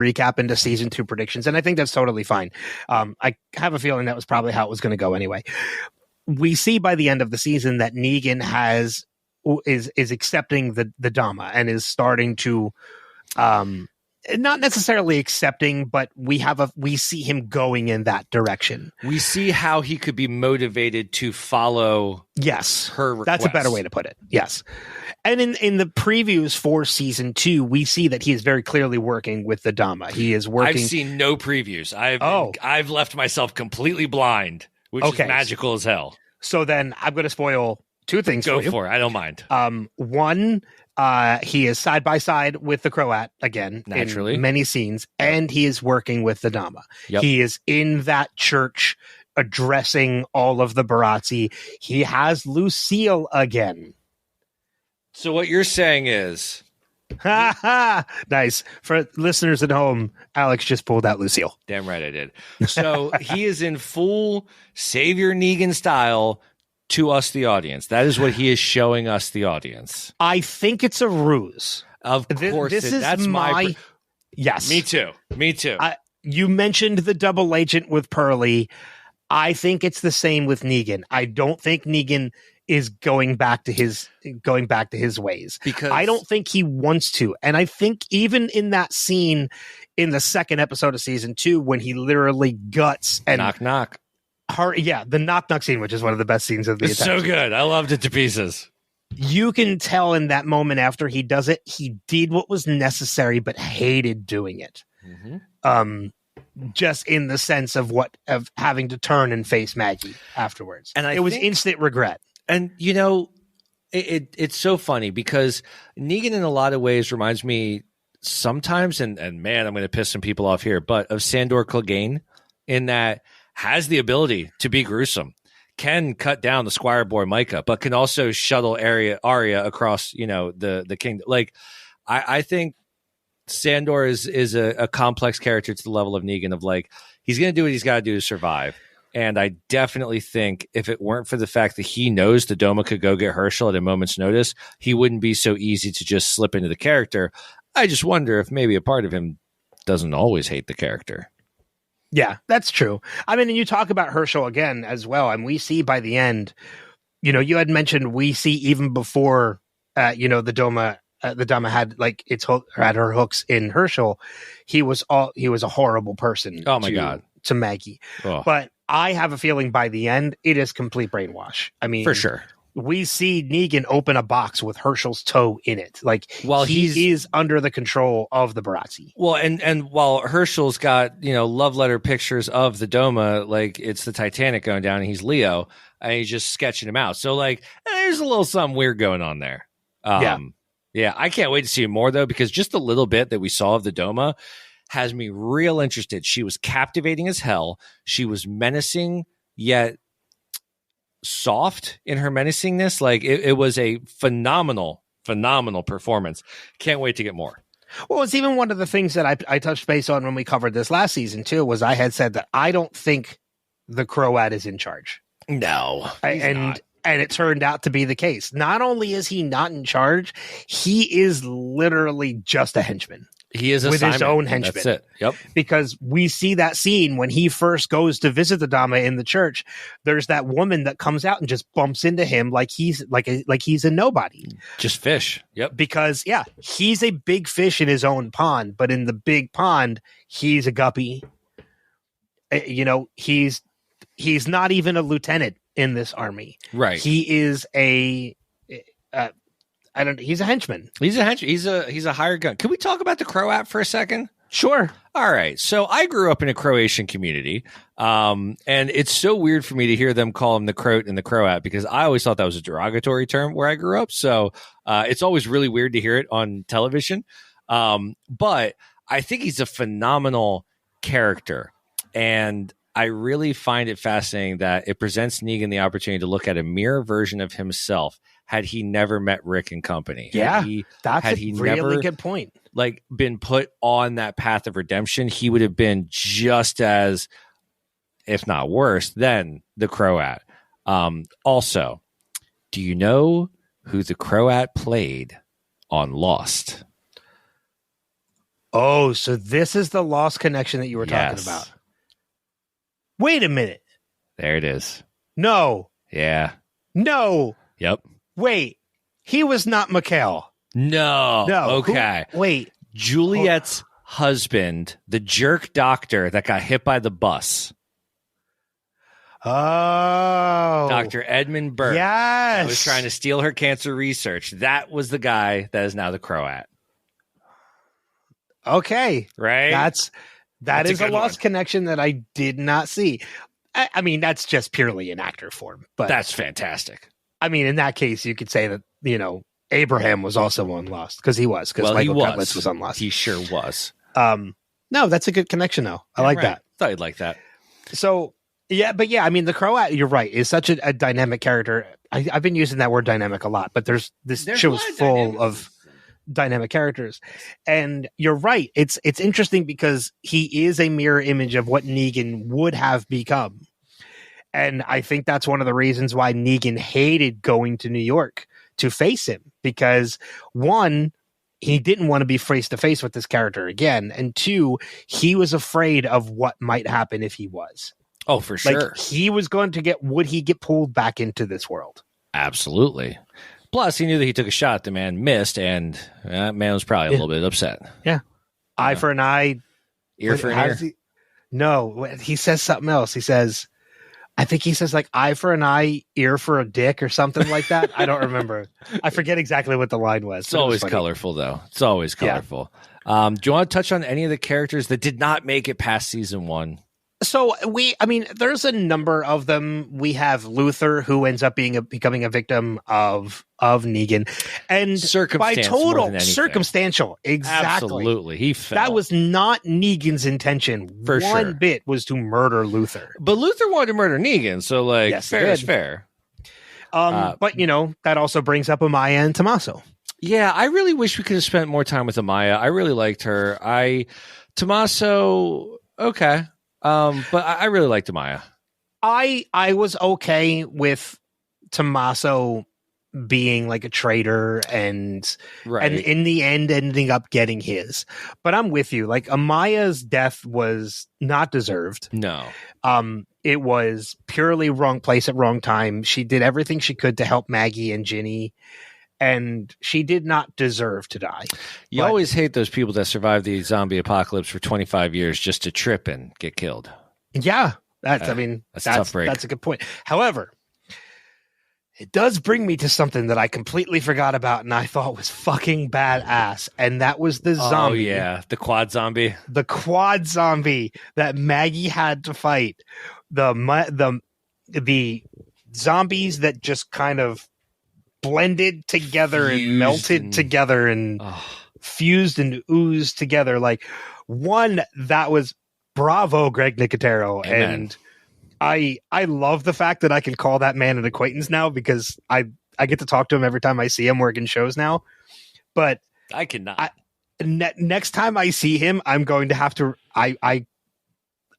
recap into season 2 predictions, and I think that's totally fine. I have a feeling that was probably how it was going to go anyway. We see by the end of the season that Negan is accepting the Dhamma and is starting to not necessarily accepting, but we see him going in that direction. We see how he could be motivated to follow her request. That's a better way to put it. Yes. And in the previews for season 2, we see that he is very clearly working with the Dhamma. He is working. I've seen no previews. I've left myself completely blind, which is magical as hell. So then I'm going to spoil 2 things. Go for it. I don't mind. One, he is side by side with the Croat again, naturally, in many scenes, and he is working with the Dhamma. Yep. He is in that church addressing all of the Barazzi. He has Lucille again. So what you're saying is, nice. For listeners at home, Alex just pulled out Lucille. Damn right I did. So he is in full Savior Negan style to us, the audience. That is what he is showing us, the audience. I think it's a ruse. Of course, that's my. Yes, me too. You mentioned the double agent with Pearlie. I think it's the same with Negan. I don't think Negan is going back to his ways, because I don't think he wants to. And I think even in that scene in the second episode of season 2, when he literally guts and knock. The knock scene, which is one of the best scenes of the entire so good. I loved it to pieces. You can tell in that moment after he does it, he did what was necessary, but hated doing it. Mm-hmm. Just in the sense of having to turn and face Maggie afterwards. And it was instant regret. And it's so funny because Negan in a lot of ways reminds me sometimes, and man, I'm going to piss some people off here, but of Sandor Clegane, in that has the ability to be gruesome, can cut down the Squire boy Micah, but can also shuttle Arya across, the kingdom. Like, I think Sandor is a complex character to the level of Negan, of like, he's going to do what he's got to do to survive. And I definitely think if it weren't for the fact that he knows the Doma could go get Herschel at a moment's notice, he wouldn't be so easy to just slip into the character. I just wonder if maybe a part of him doesn't always hate the character. Yeah, that's true. I mean, and you talk about Herschel again as well, and we see by the end, you had mentioned we see even before, the Doma had like had her hooks in Herschel. He was a horrible person. Oh my God, to Maggie. Oh. But I have a feeling by the end it is complete brainwash. I mean, for sure. We see Negan open a box with Herschel's toe in it. Like, while he is under the control of the Barazzi. Well, and while Herschel's got, love letter pictures of the Doma, like it's the Titanic going down and he's Leo, and he's just sketching him out. So like, there's a little something weird going on there. Yeah. I can't wait to see more though, because just a little bit that we saw of the Doma has me real interested. She was captivating as hell. She was menacing, yet soft in her menacingness. Like it was a phenomenal performance. Can't wait to get more. Well, it's even one of the things that I touched base on when we covered this last season too, was I had said that I don't think the Croat is in charge. No, and it turned out to be the case. Not only is he not in charge, he is literally just a henchman. He is with his own henchmen. That's it. Yep. Because we see that scene when he first goes to visit the Dhamma in the church. There's that woman that comes out and just bumps into him like he's he's a nobody. Just fish. Yep. Because he's a big fish in his own pond, but in the big pond, he's a guppy. He's not even a lieutenant in this army. Right. He is he's a henchman. He's a hired gun. Can we talk about the Croat for a second? Sure. All right. So I grew up in a Croatian community. And it's so weird for me to hear them call him the Croat and the Croat, because I always thought that was a derogatory term where I grew up. So it's always really weird to hear it on television. But I think he's a phenomenal character. And I really find it fascinating that it presents Negan the opportunity to look at a mirror version of himself had he never met Rick and company. Yeah, that's a really good point. Like, been put on that path of redemption, he would have been just as, if not worse, than the Croat. Also, do you know who the Croat played on Lost? Oh, so this is the lost connection that you were talking about. Wait a minute. There it is. No. Yeah. No. Yep. Wait. He was not Mikhail. No. Okay. Wait. Juliet's husband, the jerk doctor that got hit by the bus. Oh. Dr. Edmund Burke. Yes. Was trying to steal her cancer research. That was the guy that is now the Croat. Okay. Right? That is a lost one. connection that I did not see. I mean, that's just purely an actor form. But that's fantastic. I mean, in that case, you could say that, Abraham was also on Lost because he was. Because Michael Cutlitz was on Lost. He sure was. No, that's a good connection, though. I like that. Thought you'd like that. So, yeah, I mean, the Croat, you're right, is such a dynamic character. I've been using that word dynamic a lot, but this show is full of dynamic characters. And you're right. It's interesting because he is a mirror image of what Negan would have become. And I think that's one of the reasons why Negan hated going to New York to face him, because one, he didn't want to be face to face with this character again. And two, he was afraid of what might happen if he was. Oh, for sure. He was going to would he get pulled back into this world? Absolutely. Plus, he knew that he took a shot at the man, missed, and that man was probably a little bit upset. Yeah. Eye for an eye. Ear for an ear. No, he says something else. I think he says like eye for an eye, ear for a dick or something like that. I don't remember. I forget exactly what the line was. It's always colorful, though. It's always colorful. Yeah. Do you want to touch on any of the characters that did not make it past season 1? So there's a number of them. We have Luther, who ends up becoming a victim of Negan, and by total circumstantial. Exactly. Absolutely. He fell. That was not Negan's intention. For sure. One bit was to murder Luther. But Luther wanted to murder Negan, so fair is fair. But that also brings up Amaya and Tommaso. Yeah, I really wish we could have spent more time with Amaya. I really liked her. Tommaso, okay. But I really liked Amaya. I was okay with Tommaso being like a traitor and in the end ending up getting his. But I'm with you. Like Amaya's death was not deserved. No. It was purely wrong place at wrong time. She did everything she could to help Maggie and Ginny, and she did not deserve to die. You always hate those people that survive the zombie apocalypse for 25 years just to trip and get killed. Yeah, that's a tough break. That's a good point. However, it does bring me to something that I completely forgot about and I thought was fucking badass, and that was the zombie. Oh yeah, the quad zombie. The quad zombie that Maggie had to fight. The zombies that just kind of blended together and melted together and fused and oozed together. Like one that was bravo, Greg Nicotero. Amen. And I love the fact that I can call that man an acquaintance now because I get to talk to him every time I see him working shows now. But I cannot. Next time I see him, I'm going to have to I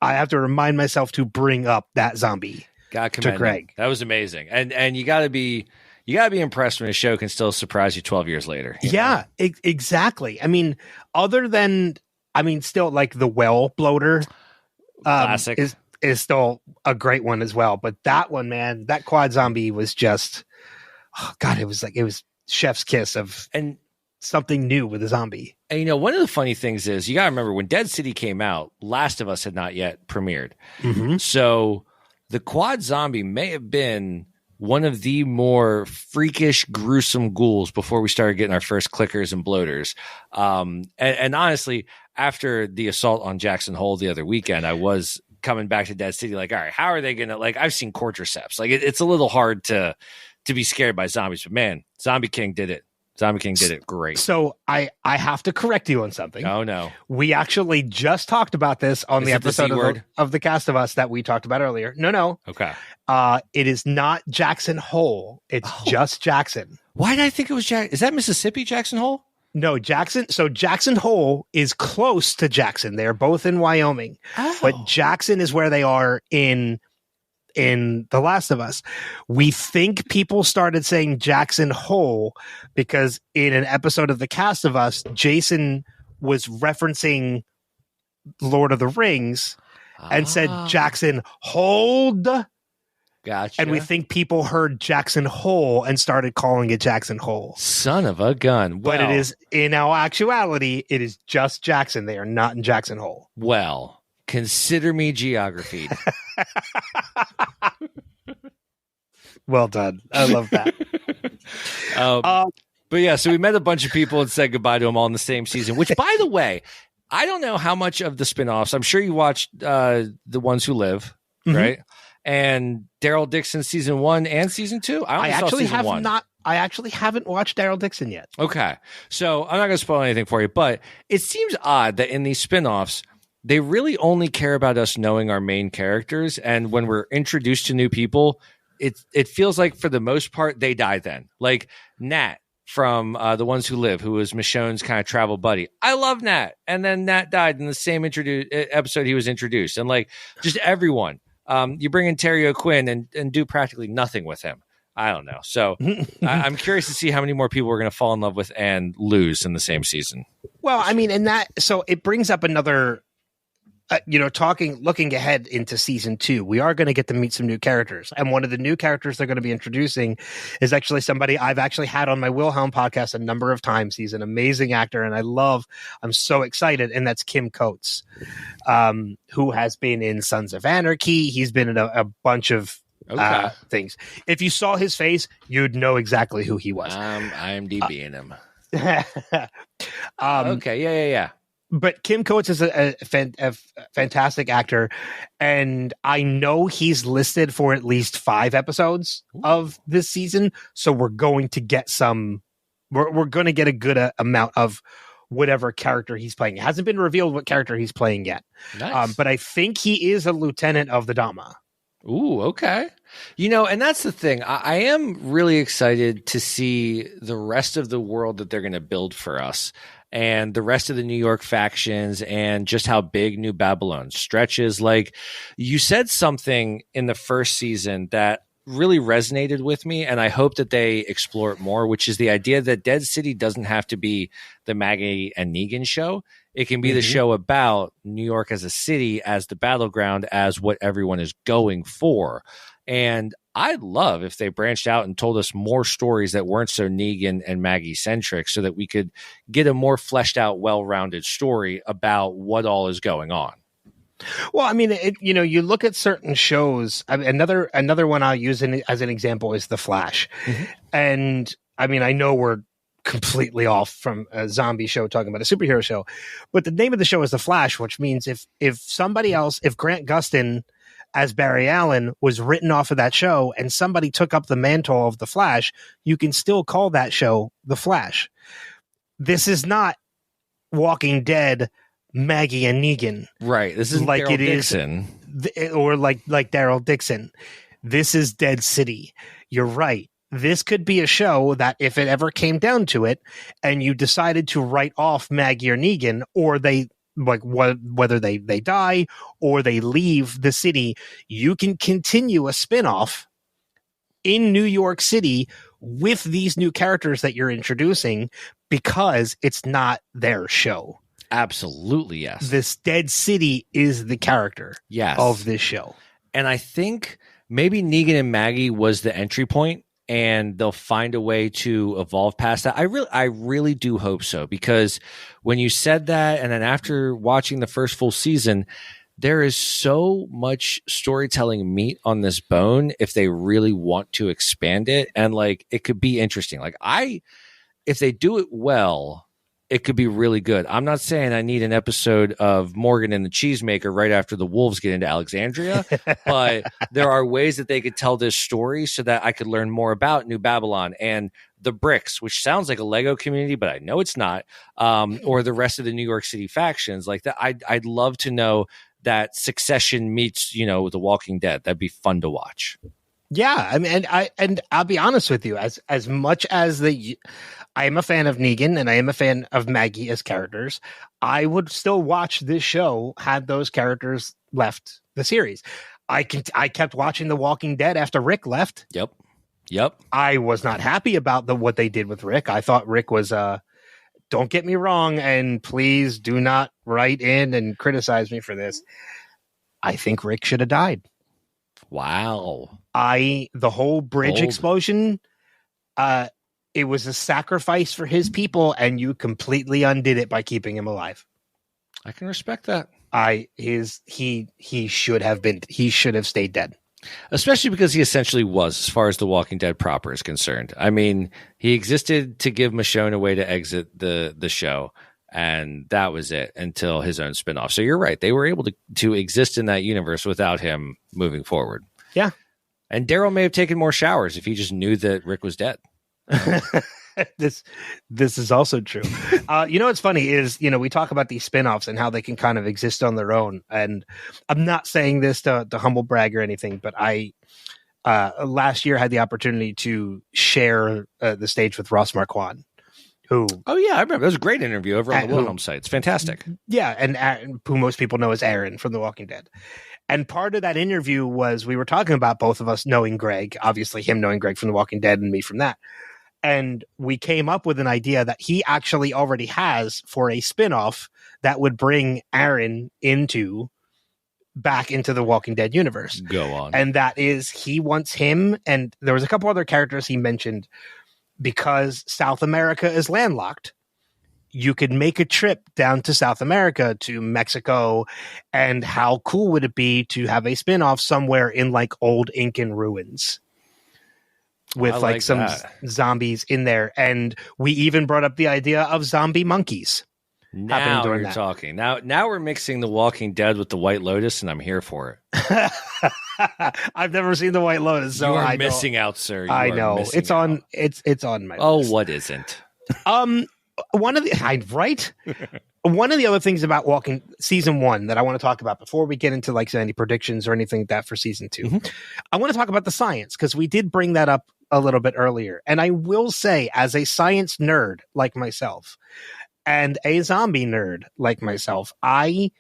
have to remind myself to bring up that zombie to Greg. That was amazing. And you gotta be impressed when a show can still surprise you 12 years later. Yeah, exactly. I mean, still like the well bloater classic is still a great one as well. But that one, man, that quad zombie was just, oh God, it was chef's kiss of and something new with a zombie. And one of the funny things is you got to remember when Dead City came out, Last of Us had not yet premiered. Mm-hmm. So the quad zombie may have been one of the more freakish, gruesome ghouls before we started getting our first clickers and bloaters. And honestly, after the assault on Jackson Hole the other weekend, I was coming back to Dead City like, all right, how are they going to, like, I've seen cordyceps. Like, it's a little hard to be scared by zombies. But, man, Zombie King did it. Zombie King did it great. So I have to correct you on something. Oh, no. We actually just talked about this on the episode of The Cast of Us that we talked about earlier. No. Okay. It is not Jackson Hole. It's just Jackson. Why did I think it was Jackson? Is that Mississippi, Jackson Hole? No, Jackson. So Jackson Hole is close to Jackson. They're both in Wyoming. Oh. But Jackson is where they are in The Last of Us. We think people started saying Jackson Hole because in an episode of The Cast of Us, Jason was referencing Lord of the Rings and said, Jackson, hold. Gotcha. And we think people heard Jackson Hole and started calling it Jackson Hole. Son of a gun. But it is, in our actuality, it is just Jackson. They are not in Jackson Hole. Well, consider me geography. Well done. I love that. But yeah, so we met a bunch of people and said goodbye to them all in the same season, which, by the way, I don't know how much of the spinoffs. I'm sure you watched The Ones Who Live, right? And Daryl Dixon season 1 and season 2. I actually haven't watched Daryl Dixon yet. Okay. So I'm not going to spoil anything for you, but it seems odd that in these spinoffs, they really only care about us knowing our main characters. And when we're introduced to new people, it feels like for the most part, they die then. Like Nat from The Ones Who Live, who was Michonne's kind of travel buddy. I love Nat. And then Nat died in the same episode he was introduced. And like just everyone. You bring in Terry O'Quinn and do practically nothing with him. I don't know. So I'm curious to see how many more people we're going to fall in love with and lose in the same season. Well, I mean, so it brings up another, looking ahead into season 2, we are going to get to meet some new characters. And one of the new characters they're going to be introducing is actually somebody I've actually had on my Wilhelm podcast a number of times. He's an amazing actor and I'm so excited. And that's Kim Coates, who has been in Sons of Anarchy. He's been in a bunch of things. If you saw his face, you'd know exactly who he was. IMDb-ing him. Okay. Yeah. But Kim Coates is a fantastic actor, and I know he's listed for at least 5 episodes of this season. So we're going to get we're going to get a good amount of whatever character he's playing. It hasn't been revealed what character he's playing yet. Nice. But I think he is a lieutenant of the Dama. Ooh, okay. And that's the thing. I am really excited to see the rest of the world that they're going to build for us and the rest of the New York factions and just how big New Babylon stretches. Like you said something in the first season that really resonated with me, and I hope that they explore it more, which is the idea that Dead City doesn't have to be the Maggie and Negan show. It can be the show about New York as a city, as the battleground, as what everyone is going for. And I'd love if they branched out and told us more stories that weren't so Negan and Maggie centric so that we could get a more fleshed out, well-rounded story about what all is going on. Well, I mean, you look at certain shows. I mean, another one I'll use as an example is The Flash. And I mean, I know we're completely off from a zombie show talking about a superhero show, but the name of the show is The Flash, which means if somebody else, if Grant Gustin as Barry Allen was written off of that show and somebody took up the mantle of The Flash, you can still call that show The Flash. This is not Walking Dead, Maggie and Negan. Right. This is like Daryl Dixon. Or like Daryl Dixon. This is Dead City. You're right. This could be a show that if it ever came down to it and you decided to write off Maggie or Negan, or they whether they die or they leave the city, you can continue a spinoff in New York City with these new characters that you're introducing because it's not their show. Absolutely, yes. This Dead City is the character of this show. And I think maybe Negan and Maggie was the entry point, and they'll find a way to evolve past that. I really do hope so, because when you said that, and then after watching the first full season, there is so much storytelling meat on this bone if they really want to expand it, and like it could be interesting. Like if they do it well, it could be really good. I'm not saying I need an episode of Morgan and the Cheesemaker right after the Wolves get into Alexandria, but there are ways that they could tell this story so that I could learn more about New Babylon and the Bricks, which sounds like a Lego community, but I know it's not, or the rest of the New York City factions like that. I'd love to know that Succession meets, The Walking Dead. That'd be fun to watch. Yeah, I mean, and I'll be honest with you, as much as I am a fan of Negan and I am a fan of Maggie as characters, I would still watch this show had those characters left the series. I kept watching The Walking Dead after Rick left. Yep. I was not happy about what they did with Rick. I thought Rick was don't get me wrong, and please do not write in and criticize me for this. I think Rick should have died. Wow. The whole bridge Bold. explosion, it was a sacrifice for his people, and you completely undid it by keeping him alive. I can respect that. He should have stayed dead. Especially because he essentially was, as far as The Walking Dead proper is concerned. I mean, he existed to give Michonne a way to exit the show, and that was it until his own spinoff. So you're right. They were able to exist in that universe without him moving forward. Yeah. And Daryl may have taken more showers if he just knew that Rick was dead. This is also true. What's funny is, we talk about these spinoffs and how they can kind of exist on their own. And I'm not saying this to humble brag or anything, but I last year had the opportunity to share the stage with Ross Marquand, who... Oh, yeah, I remember. That was a great interview over on the Wilhelm site. It's fantastic. Yeah, and who most people know as Aaron from The Walking Dead. And part of that interview was we were talking about both of us knowing Greg, obviously him knowing Greg from The Walking Dead and me from that. And we came up with an idea that he actually already has for a spinoff that would bring Aaron back into the Walking Dead universe. Go on. And that is, he wants him, and there was a couple other characters he mentioned, because South America is landlocked. You could make a trip down to South America, to Mexico, and how cool would it be to have a spinoff somewhere in like old Incan ruins with like some zombies in there. And we even brought up the idea of zombie monkeys. Now you're talking. Now we're mixing The Walking Dead with The White Lotus, and I'm here for it. I've never seen The White Lotus, so you are missing out, sir. I know it's on. It's on my. Oh, list. What isn't? One of the right. One of the other things about Walking season 1 that I want to talk about before we get into like any predictions or anything like that for season 2, I want to talk about the science, because we did bring that up a little bit earlier. And I will say, as a science nerd like myself and a zombie nerd like myself, I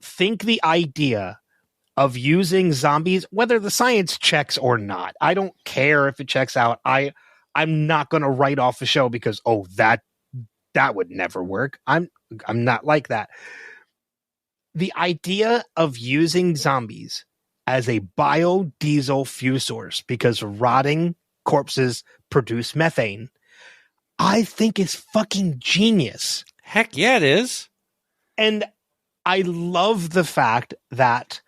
think the idea of using zombies, whether the science checks or not, I don't care if it checks out. I'm not going to write off the show because, that would never work. I'm not like that. The idea of using zombies as a biodiesel fuel source, because rotting corpses produce methane, I think is fucking genius. Heck yeah, it is. And I love the fact that,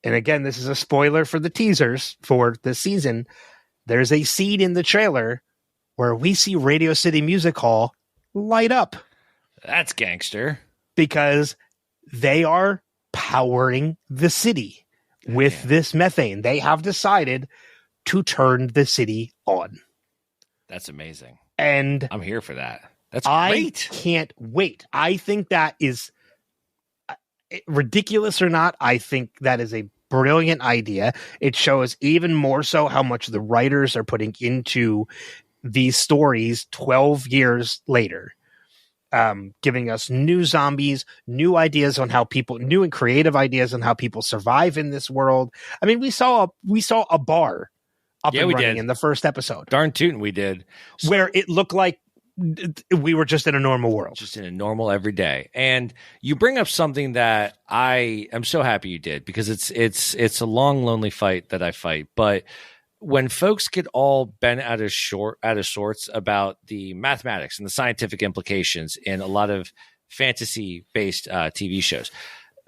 and again, this is a spoiler for the teasers for this season, there's a scene in the trailer where we see Radio City Music Hall light up. That's gangster. Because they are powering the city with this methane. They have decided to turn the city on. That's amazing. And I'm here for that. That's great. I can't wait. I think that is ridiculous or not. I think that is a brilliant idea. It shows even more so how much the writers are putting into these stories 12 years later. Giving us new zombies, new ideas on how people, new and creative ideas on how people survive in this world. I mean, we saw a bar up and running in the first episode. Darn tootin' we did. Where it looked like we were just in a normal world. Just in a normal everyday. And you bring up something that I am so happy you did, because it's a long, lonely fight that I fight. But when folks get all bent out of sorts about the mathematics and the scientific implications in a lot of fantasy-based TV shows,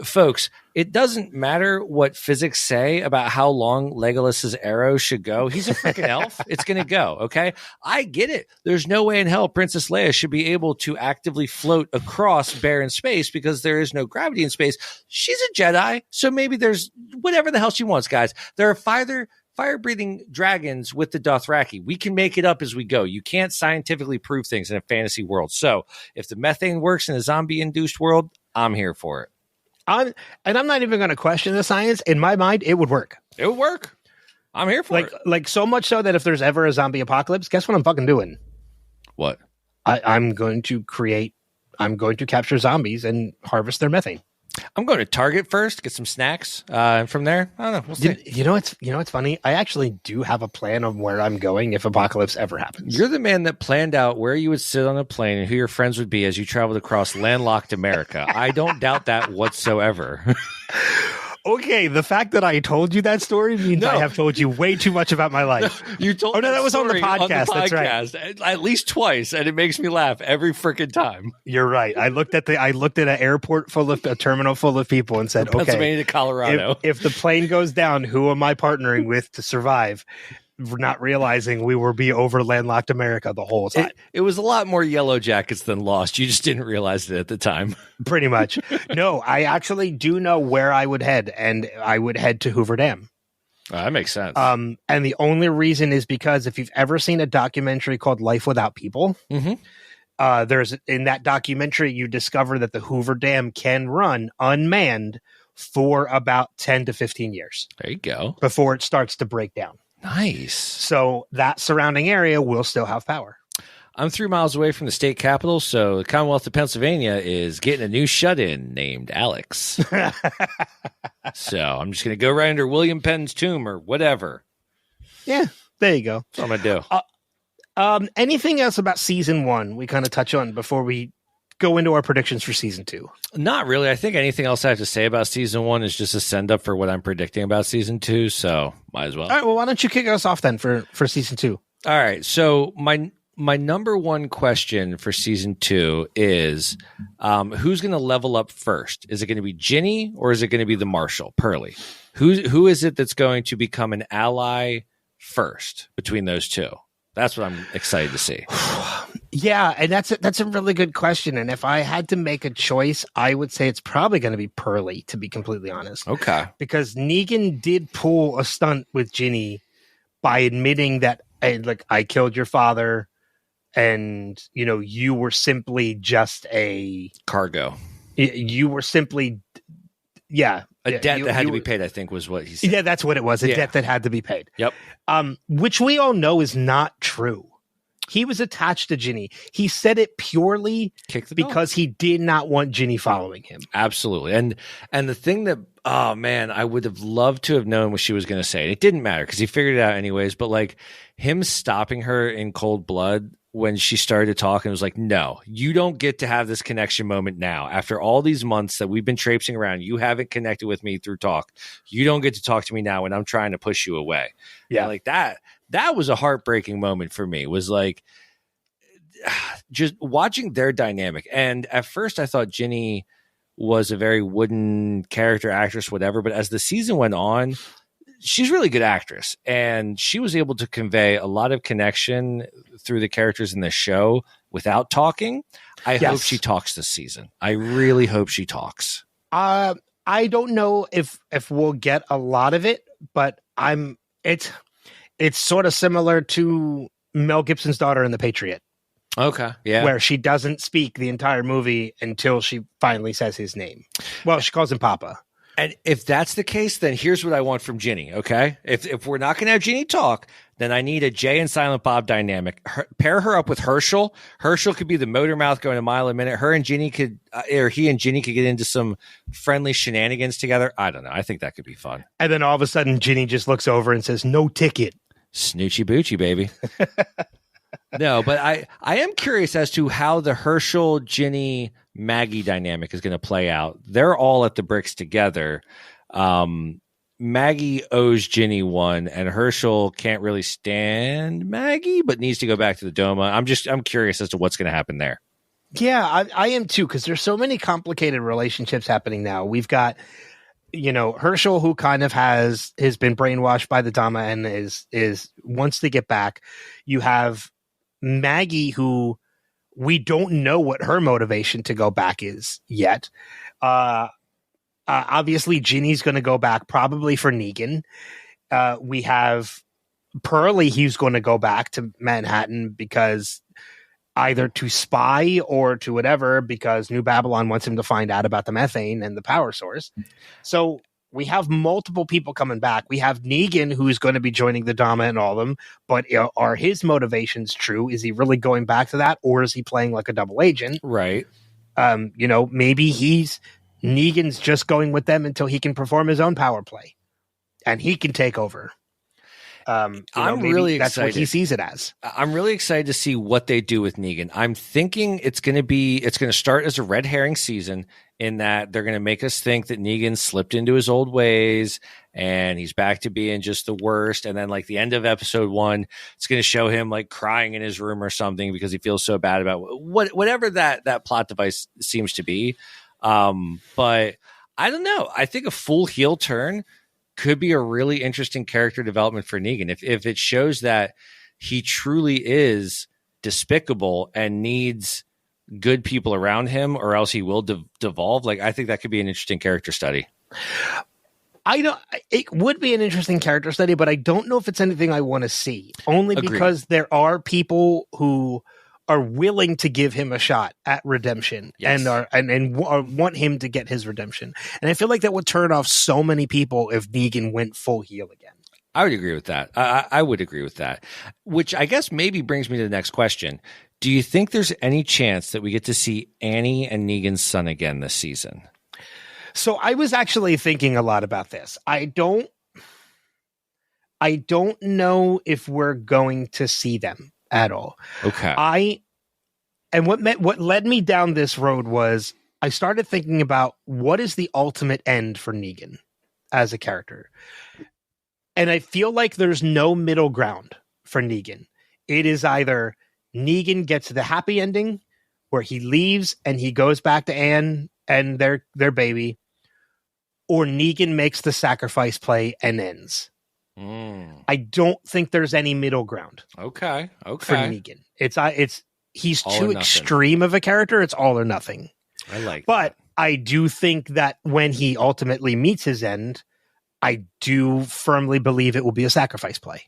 folks, it doesn't matter what physics say about how long Legolas's arrow should go. He's a freaking elf. It's going to go, okay? I get it. There's no way in hell Princess Leia should be able to actively float across barren space because there is no gravity in space. She's a Jedi, so maybe there's whatever the hell she wants, guys. There are fire-breathing dragons with the Dothraki. We can make it up as we go. You can't scientifically prove things in a fantasy world. So if the methane works in a zombie-induced world, I'm here for it. I'm not even going to question the science. In my mind, it would work. It would work. I'm here for it. Like so much so that if there's ever a zombie apocalypse, guess what I'm fucking doing? What? I'm going to capture zombies and harvest their methane. I'm going to Target first, get some snacks, and from there, I don't know. We'll see. You know what's funny? I actually do have a plan of where I'm going if apocalypse ever happens. You're the man that planned out where you would sit on a plane and who your friends would be as you traveled across landlocked America. I don't doubt that whatsoever. Okay, the fact that I told you that story means I have told you way too much about my life. You told no, that was on the podcast. That's right. At least twice, and it makes me laugh every freaking time. You're right. I looked at an airport full of a terminal full of people and said, From Pennsylvania to Colorado. If the plane goes down, who am I partnering with to survive? Not realizing we will be over landlocked America the whole time. It was a lot more Yellow Jackets than Lost. You just didn't realize it at the time. Pretty much. No, I actually do know where I would head, and I would head to Hoover Dam. That makes sense. And the only reason is because if you've ever seen a documentary called Life Without People, there's in that documentary, you discover that the Hoover Dam can run unmanned for about 10 to 15 years. There you go. Before it starts to break down. Nice. So that surrounding area will still have power. I'm 3 miles away from the state capitol, so the Commonwealth of Pennsylvania is getting a new shut-in named Alex. So I'm just going to go right under William Penn's tomb or whatever. Yeah, there you go. That's what I'm going to do. Anything else about season 1 we kind of touch on before we go into our predictions for season 2? Not really. I think anything else I have to say about season 1 is just a send up for what I'm predicting about season 2. So might as well. All right. Well, why don't you kick us off then for season 2? All right. So my number one question for season 2 is who's going to level up first? Is it going to be Ginny or is it going to be the Marshal, Pearlie? Who is it that's going to become an ally first between those two? That's what I'm excited to see. Yeah, and that's a really good question. And if I had to make a choice, I would say it's probably going to be Pearlie, to be completely honest. Okay. Because Negan did pull a stunt with Ginny by admitting that, I killed your father, and you were simply just a cargo. You were simply, a debt that had to be paid, I think was what he said. Yeah, that's what it was. A debt that had to be paid. Yep. Which we all know is not true. He was attached to Ginny. He said it purely because he did not want Ginny following him. Absolutely. And the thing that, oh man, I would have loved to have known what she was going to say. It didn't matter because he figured it out anyways. But like him stopping her in cold blood when she started to talk and was like, no, you don't get to have this connection moment now. After all these months that we've been traipsing around, you haven't connected with me through talk. You don't get to talk to me now when I'm trying to push you away. Yeah. And like that was a heartbreaking moment for me. It was like just watching their dynamic. And at first I thought Ginny was a very wooden character actress, whatever. But as the season went on, she's a really good actress. And she was able to convey a lot of connection through the characters in the show without talking. I hope she talks this season. I really hope she talks. I don't know if we'll get a lot of it, but it's sort of similar to Mel Gibson's daughter in The Patriot. Okay. Yeah. Where she doesn't speak the entire movie until she finally says his name. Well, she calls him Papa. And if that's the case, then here's what I want from Ginny, okay? If we're not going to have Ginny talk, then I need a Jay and Silent Bob dynamic. Pair her up with Herschel. Herschel could be the motor mouth going a mile a minute. He and Ginny could get into some friendly shenanigans together. I don't know. I think that could be fun. And then all of a sudden, Ginny just looks over and says, "No ticket." Snoochie boochie, baby. No, but I am curious as to how the Herschel, Ginny, Maggie dynamic is going to play out. They're all at the bricks together. Maggie owes Ginny one, and Herschel can't really stand Maggie, but needs to go back to the Doma. I'm curious as to what's going to happen there. Yeah, I am too, because there's so many complicated relationships happening now. We've got, Herschel, who kind of has been brainwashed by the Dama and is wants to get back. You have Maggie, who we don't know what her motivation to go back is yet. Obviously, Ginny's going to go back probably for Negan. We have Pearlie, he's going to go back to Manhattan because either to spy or to whatever, because New Babylon wants him to find out about the methane and the power source. So we have multiple people coming back. We have Negan, who's going to be joining the Dama and all of them, but are his motivations true? Is he really going back to that, or is he playing like a double agent? Right. Maybe he's Negan's just going with them until he can perform his own power play, and he can take over. I'm really that's excited. What he sees it as. I'm really excited to see what they do with Negan. I'm thinking it's going to start as a red herring season, in that they're going to make us think that Negan slipped into his old ways and he's back to being just the worst. And then like the end of episode 1, it's going to show him like crying in his room or something because he feels so bad about whatever that plot device seems to be. But I don't know. I think a full heel turn could be a really interesting character development for Negan. If it shows that he truly is despicable and needs good people around him, or else he will devolve. Like, I think that could be an interesting character study. It would be an interesting character study, but I don't know if it's anything I want to see. Only Agreed. Because there are people who are willing to give him a shot at redemption. Yes. and want him to get his redemption. And I feel like that would turn off so many people if Negan went full heel again. I would agree with that. I would agree with that, which I guess maybe brings me to the next question. Do you think there's any chance that we get to see Annie and Negan's son again this season? So I was actually thinking a lot about this. I don't know if we're going to see them at all. Okay. What led me down this road was I started thinking about what is the ultimate end for Negan as a character. And I feel like there's no middle ground for Negan. It is either Negan gets the happy ending where he leaves and he goes back to Anne and their baby, or Negan makes the sacrifice play and ends. I don't think there's any middle ground. Okay. For Negan. He's all too extreme of a character. It's all or nothing. I like But that. I do think that when he ultimately meets his end, I do firmly believe it will be a sacrifice play.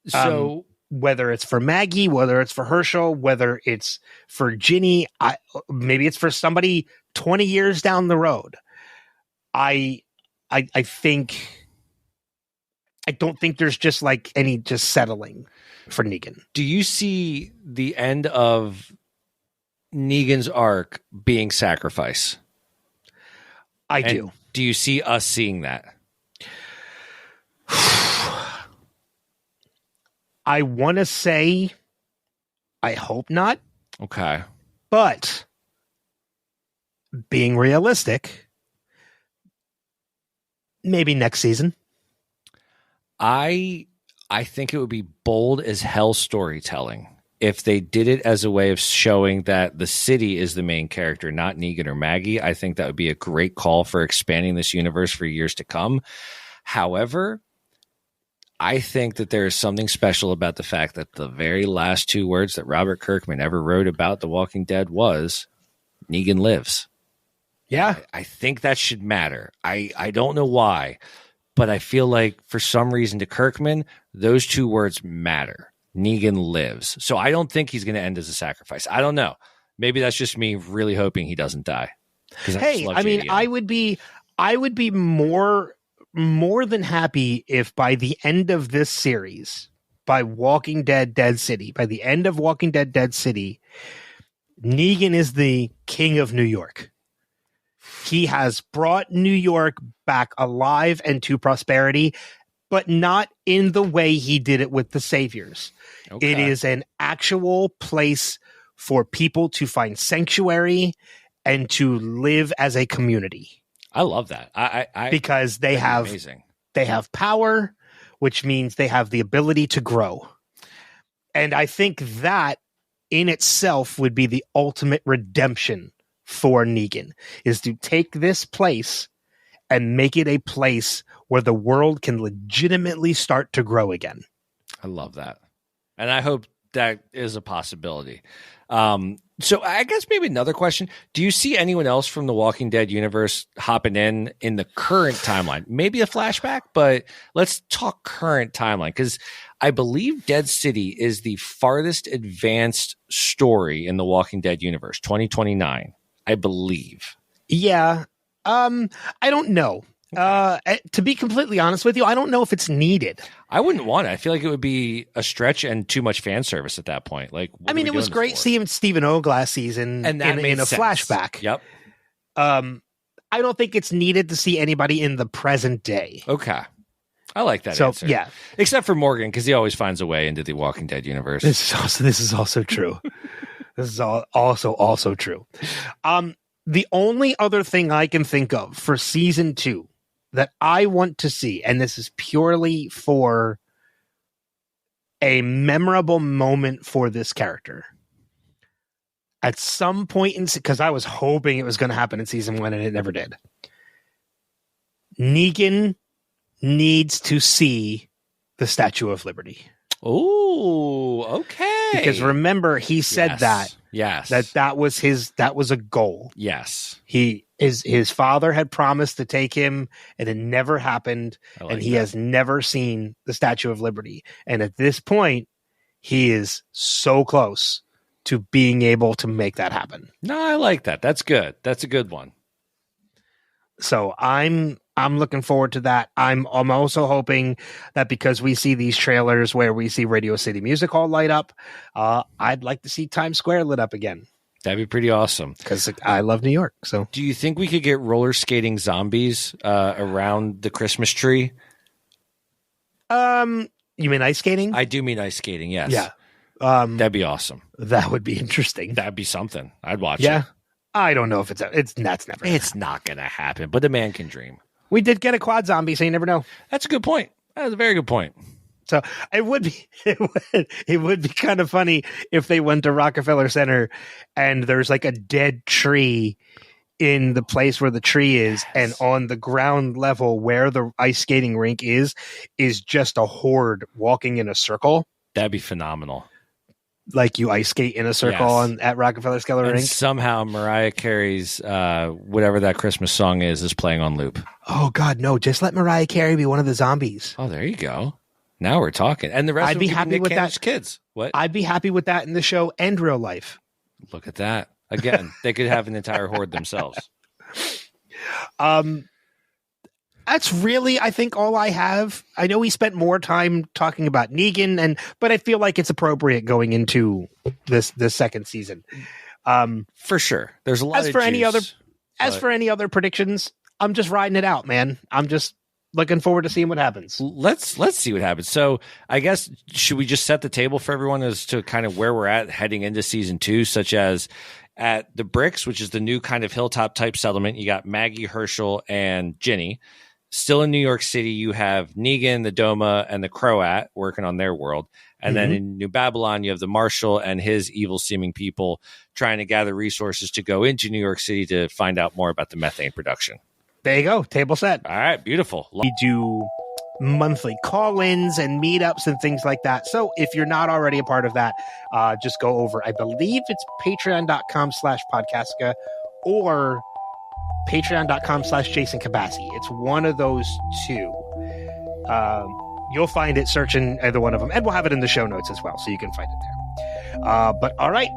So whether it's for Maggie, whether it's for Herschel, whether it's for Ginny, maybe it's for somebody 20 years down the road. I don't think there's just like any just settling for Negan. Do you see the end of Negan's arc being sacrifice? I do. Do you see us seeing that? I want to say I hope not. Okay. But being realistic, maybe next season. I think it would be bold as hell storytelling if they did it as a way of showing that the city is the main character, not Negan or Maggie. I think that would be a great call for expanding this universe for years to come. However, I think that there is something special about the fact that the very last 2 words that Robert Kirkman ever wrote about The Walking Dead was Negan lives. Yeah. I think that should matter. I don't know why, but I feel like for some reason to Kirkman, those 2 words matter. Negan lives. So I don't think he's going to end as a sacrifice. I don't know. Maybe that's just me really hoping he doesn't die. Hey, I mean, I would be more than happy if by the end of this series, by Walking Dead Dead City, by the end of Walking Dead Dead City, Negan is the king of New York. He has brought New York back alive and to prosperity, but not in the way he did it with the Saviors. Okay. It is an actual place for people to find sanctuary and to live as a community. I love that. Because they have amazing. They have power, which means they have the ability to grow. And I think that in itself would be the ultimate redemption for Negan, is to take this place and make it a place where the world can legitimately start to grow again. I love that. And I hope that is a possibility. So I guess maybe another question. Do you see anyone else from the Walking Dead universe hopping in the current timeline? Maybe a flashback, but let's talk current timeline, because I believe Dead City is the farthest advanced story in the Walking Dead universe, 2029, I believe. Yeah. I don't know. To be completely honest with you, I don't know if it's needed. I wouldn't want it. I feel like it would be a stretch and too much fan service at that point. Like, I mean, it was great seeing Stephen O. last season and in a flashback. Yep. I don't think it's needed to see anybody in the present day. Okay. I like that So, answer. yeah. Except for Morgan, because he always finds a way into the Walking Dead universe. This is also true. This is also true. The only other thing I can think of for season 2 that I want to see, and this is purely for a memorable moment for this character. At some point because I was hoping it was going to happen in season 1 and it never did. Negan needs to see the Statue of Liberty. Oh, okay. Because remember, he said that was a goal. Yes. His father had promised to take him, and it never happened, and he has never seen the Statue of Liberty. And at this point, he is so close to being able to make that happen. No, I like that. That's good. That's a good one. So I'm looking forward to that. I'm also hoping that because we see these trailers where we see Radio City Music Hall light up, I'd like to see Times Square lit up again. That'd be pretty awesome. Because I love New York. So, do you think we could get roller skating zombies around the Christmas tree? You mean ice skating? I do mean ice skating. Yes. Yeah. That'd be awesome. That would be interesting. That'd be something. I'd watch it. Yeah. I don't know if that's never. It's not going to happen, but a man can dream. We did get a quad zombie, so you never know. That's a good point. That's a very good point. So it would be kind of funny if they went to Rockefeller Center and there's like a dead tree in the place where the tree is, and on the ground level where the ice skating rink is just a horde walking in a circle. That'd be phenomenal. Like you ice skate in a circle at Rockefeller Center rink. Somehow Mariah Carey's whatever that Christmas song is playing on loop. Oh God, no! Just let Mariah Carey be one of the zombies. Oh, there you go. Now we're talking. And the rest I'd be happy with that. Kids. What? I'd be happy with that in the show and real life. Look at that. Again, they could have an entire horde themselves. That's really, I think, all I have. I know we spent more time talking about Negan, but I feel like it's appropriate going into this second season. For sure. There's a lot as of for juice, As for any other predictions, I'm just riding it out, man. I'm just looking forward to seeing what happens. Let's see what happens. So I guess, should we just set the table for everyone as to kind of where we're at heading into season 2, such as at the Bricks, which is the new kind of hilltop type settlement. You got Maggie, Herschel, and Ginny. Still in New York City, you have Negan, the Doma, and the Croat working on their world. And then in New Babylon, you have the Marshal and his evil-seeming people trying to gather resources to go into New York City to find out more about the methane production. There you go. Table set. All right. Beautiful. We do monthly call-ins and meetups and things like that. So if you're not already a part of that, just go over. I believe it's patreon.com/podcastica or patreon.com/Jason Kabassi. It's one of those two. You'll find it searching either one of them, and we'll have it in the show notes as well, so you can find it there. But all right.